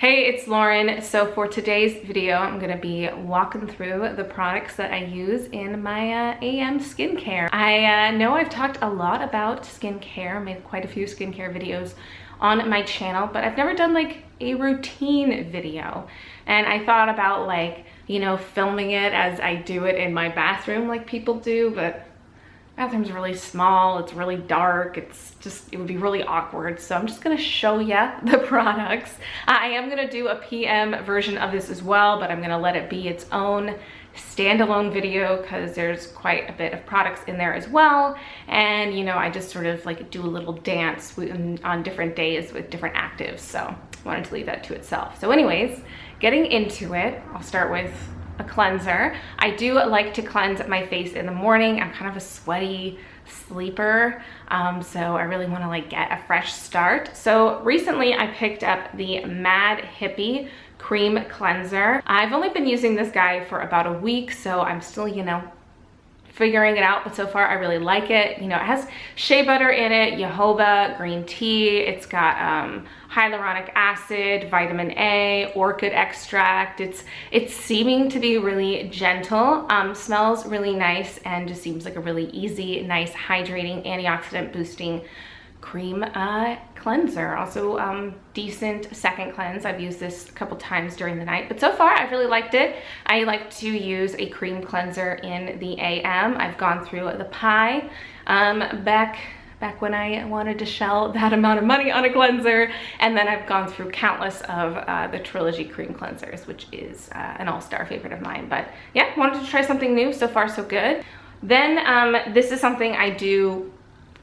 Hey, it's Lauren. So for today's video, I'm gonna be walking through the products that I use in my AM skincare. I know I've talked a lot about skincare, made quite a few skincare videos on my channel, but I've never done like a routine video. And I thought about like, you know, filming it as I do it in my bathroom like people do, but bathroom's really small, it's really dark, it would be really awkward. So I'm just gonna show you the products. I am gonna do a PM version of this as well, but I'm gonna let it be its own standalone video because there's quite a bit of products in there as well. And you know, I just sort of like do a little dance on different days with different actives. So I wanted to leave that to itself. So anyways, getting into it, I'll start with a cleanser. I do like to cleanse my face in the morning. I'm kind of a sweaty sleeper, so I really want to like get a fresh start. So recently I picked up the Mad Hippie cream cleanser. I've only been using this guy for about a week, so I'm still, you know, figuring it out, but so far I really like it. You know, it has shea butter in it, jojoba, green tea, it's got hyaluronic acid, vitamin A, orchid extract. It's seeming to be really gentle, smells really nice, and just seems like a really easy, nice, hydrating, antioxidant boosting cream cleanser. Also decent second cleanse. I've used this a couple times during the night, but so far I've really liked it. I like to use a cream cleanser in the AM. I've gone through the pie back when I wanted to shell that amount of money on a cleanser, and then I've gone through countless of the Trilogy cream cleansers, which is an all-star favorite of mine. But yeah, wanted to try something new. So far so good. Then this is something I do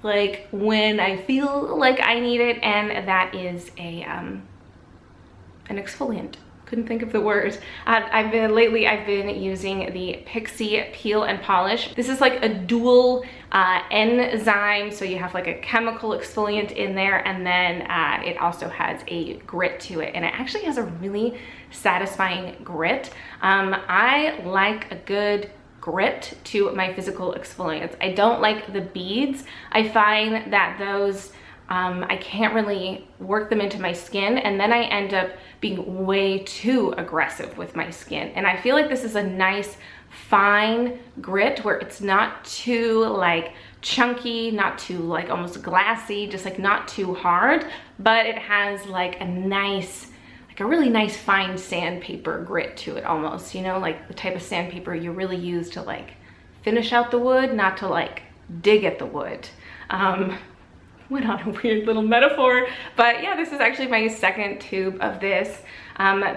like when I feel like I need it, and that is an exfoliant. Couldn't think of the word. Lately I've been using the Pixi Peel and Polish. This is like a dual enzyme, so you have like a chemical exfoliant in there, and then it also has a grit to it, and it actually has a really satisfying grit. I like a good grit to my physical exfoliants. I don't like the beads. I find that those I can't really work them into my skin, and then I end up being way too aggressive with my skin. And I feel like this is a nice fine grit where it's not too like chunky, not too like almost glassy, just like not too hard, but it has like a nice, like a really nice fine sandpaper grit to it almost, you know, like the type of sandpaper you really use to like finish out the wood, not to like dig at the wood. Went on a weird little metaphor, but yeah, this is actually my second tube of this.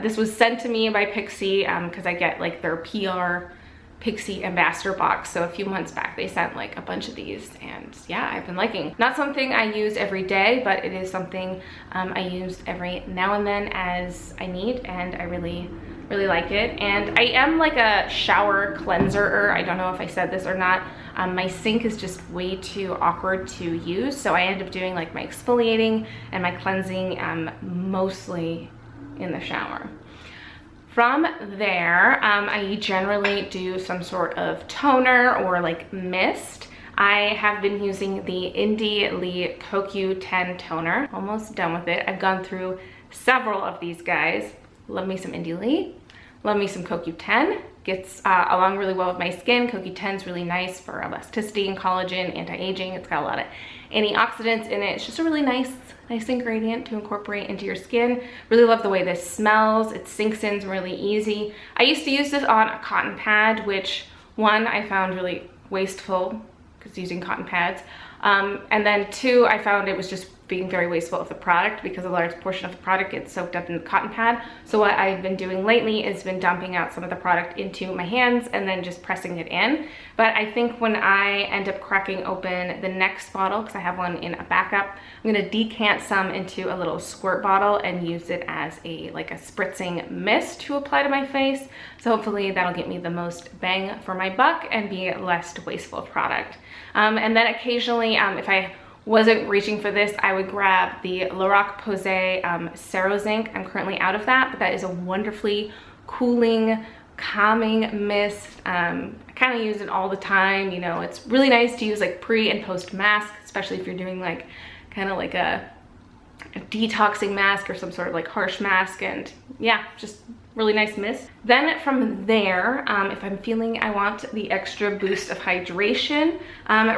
This was sent to me by Pixi because I get like their PR Pixi Ambassador box. So a few months back they sent like a bunch of these, and yeah, I've been liking. Not something I use every day, but it is something I use every now and then as I need, and I really like it. And I am like a shower cleanser. I don't know if I said this or not. My sink is just way too awkward to use, so I end up doing like my exfoliating and my cleansing mostly in the shower. From there, I generally do some sort of toner or like mist. I have been using the Indie Lee CoQ10 toner. Almost done with it. I've gone through several of these guys. Love me some Indie Lee. Love me some CoQ10. Gets along really well with my skin. CoQ10 is really nice for elasticity and collagen, anti-aging. It's got a lot of antioxidants in it. It's just a really nice ingredient to incorporate into your skin. Really love the way this smells. It sinks in really easy. I used to use this on a cotton pad, which one, I found really wasteful because using cotton pads. And then two, I found it was just being very wasteful of the product because a large portion of the product gets soaked up in the cotton pad. So what I've been doing lately is been dumping out some of the product into my hands and then just pressing it in. But I think when I end up cracking open the next bottle, because I have one in a backup, I'm gonna decant some into a little squirt bottle and use it as like a spritzing mist to apply to my face. So hopefully that'll get me the most bang for my buck and be less wasteful of product. And then occasionally, if I wasn't reaching for this, I would grab the Roche-Posay Serozinc. I'm currently out of that, but that is a wonderfully cooling, calming mist. I kind of use it all the time. You know, it's really nice to use like pre and post mask, especially if you're doing like kind of like a a detoxing mask or some sort of like harsh mask, and yeah, just really nice mist. Then from there, if I'm feeling I want the extra boost of hydration,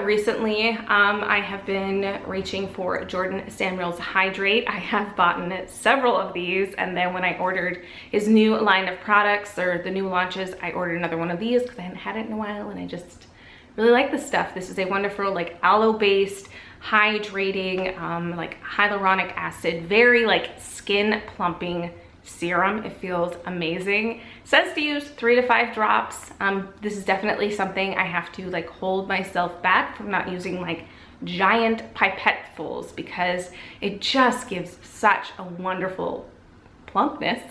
recently I have been reaching for Jordan Samuel's Hydrate. I have bought several of these, and then when I ordered his new line of products, or the new launches, I ordered another one of these because I hadn't had it in a while, and I just really like this stuff. This is a wonderful like aloe-based hydrating like hyaluronic acid, very like skin plumping serum. It feels amazing. It says to use 3 to 5 drops. This is definitely something I have to like hold myself back from not using like giant pipettefuls, because it just gives such a wonderful plumpness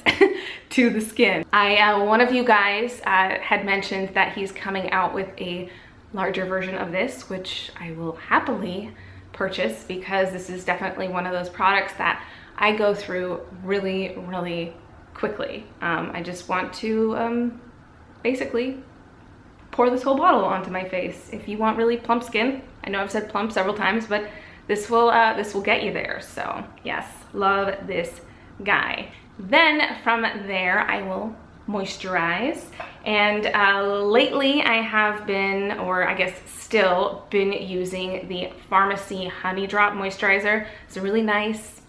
to the skin. One of you guys had mentioned that he's coming out with a larger version of this, which I will happily purchase, because this is definitely one of those products that I go through really, really quickly. I just want to basically pour this whole bottle onto my face. If you want really plump skin, I know I've said plump several times, but this will get you there. So yes, love this guy. Then from there, I will moisturize, and lately I have been, or I guess still been, using the Farmacy Honey Drop Moisturizer. It's a really nice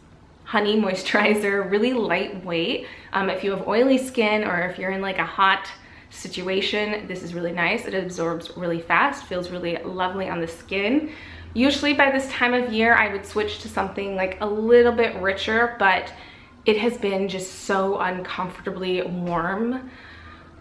honey moisturizer, really lightweight. If you have oily skin, or if you're in like a hot situation, this is really nice. It absorbs really fast, feels really lovely on the skin. Usually by this time of year, I would switch to something like a little bit richer, but it has been just so uncomfortably warm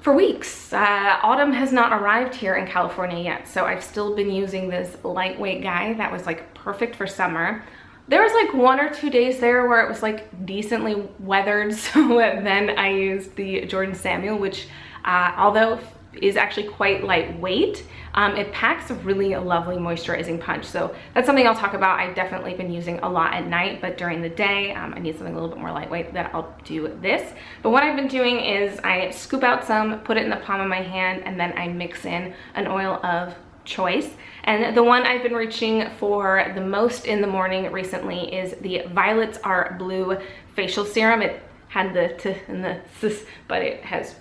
for weeks. Autumn has not arrived here in California yet, so I've still been using this lightweight guy that was like perfect for summer. There was like 1 or 2 days there where it was like decently weathered, so then I used the Jordan Samuel, which although is actually quite lightweight, it packs a really lovely moisturizing punch. So that's something I'll talk about. I've definitely been using a lot at night, but during the day, I need something a little bit more lightweight, that I'll do this. But what I've been doing is I scoop out some, put it in the palm of my hand, and then I mix in an oil of choice. And the one I've been reaching for the most in the morning recently is the Violets Are Blue facial serum. It had the t and the sis, but it has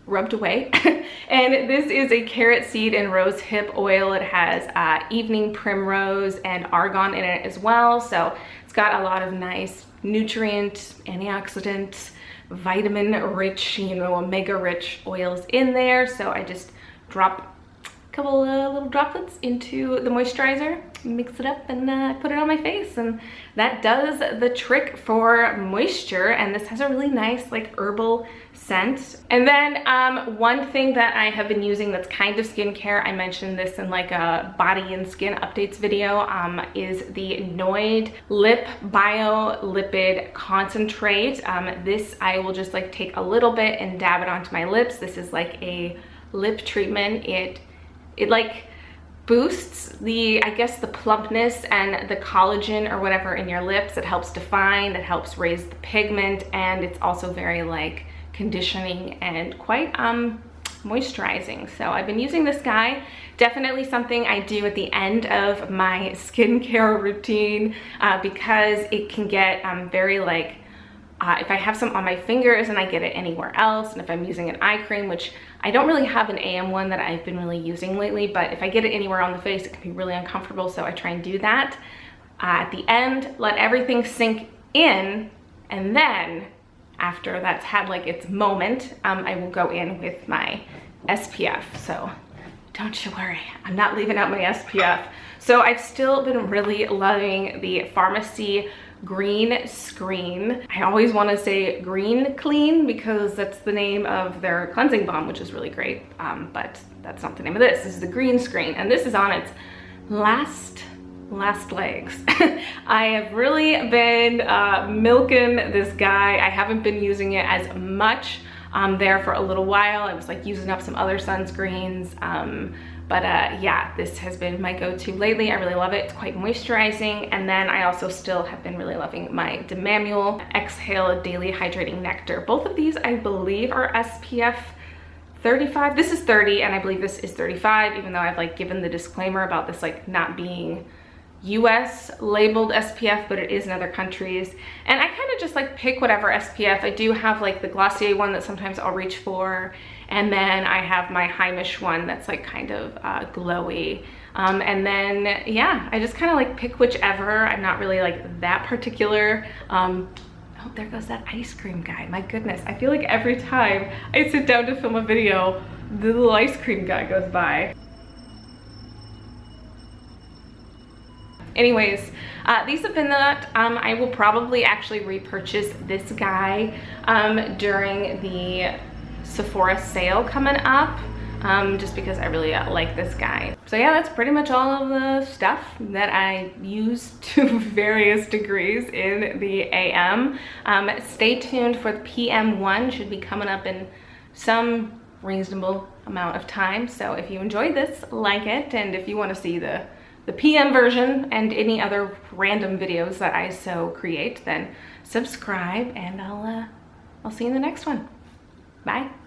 rubbed away. And this is a carrot seed and rose hip oil. It has evening primrose and argan in it as well, so it's got a lot of nice nutrient, antioxidant, vitamin rich, you know, omega rich oils in there. So I just drop couple little droplets into the moisturizer, mix it up, and put it on my face, and that does the trick for moisture. And this has a really nice like herbal scent. And then one thing that I have been using that's kind of skincare, I mentioned this in like a body and skin updates video, is the Niod Lip Bio-Lipid Concentrate. This I will just like take a little bit and dab it onto my lips. This is like a lip treatment. It like boosts the, I guess, the plumpness and the collagen or whatever in your lips. It helps define, it helps raise the pigment, and it's also very like conditioning and quite moisturizing. So I've been using this guy. Definitely something I do at the end of my skincare routine, because it can get very like, if I have some on my fingers and I get it anywhere else, and if I'm using an eye cream, which I don't really have an AM one that I've been really using lately, but if I get it anywhere on the face, it can be really uncomfortable, so I try and do that. At the end, let everything sink in, and then after that's had like its moment, I will go in with my SPF. So don't you worry, I'm not leaving out my SPF. So I've still been really loving the Farmacy Green Screen. I always want to say Green Clean because that's the name of their cleansing balm, which is really great, but that's not the name of this. This is the Green Screen, and this is on its last legs. I have really been milking this guy. I haven't been using it as much there for a little while. I was like using up some other sunscreens, but yeah, this has been my go-to lately. I really love it. It's quite moisturizing. And then I also still have been really loving my Mamiel Exhale Daily Hydrating Nectar. Both of these, I believe, are SPF 35. This is 30, and I believe this is 35, even though I've like given the disclaimer about this like not being US labeled SPF, but it is in other countries. And I kind of just like pick whatever SPF. I do have like the Glossier one that sometimes I'll reach for. And then I have my Heimish one that's like kind of glowy. And then, yeah, I just kind of like pick whichever. I'm not really like that particular. Oh, there goes that ice cream guy. My goodness, I feel like every time I sit down to film a video, the little ice cream guy goes by. Anyways, these have been that. I will probably actually repurchase this guy during the Sephora sale coming up, just because I really like this guy. So yeah, that's pretty much all of the stuff that I use to various degrees in the AM. Stay tuned for the PM one, should be coming up in some reasonable amount of time. So if you enjoyed this, like it, and if you want to see the PM version and any other random videos that I so create, then subscribe, and I'll see you in the next one. Bye.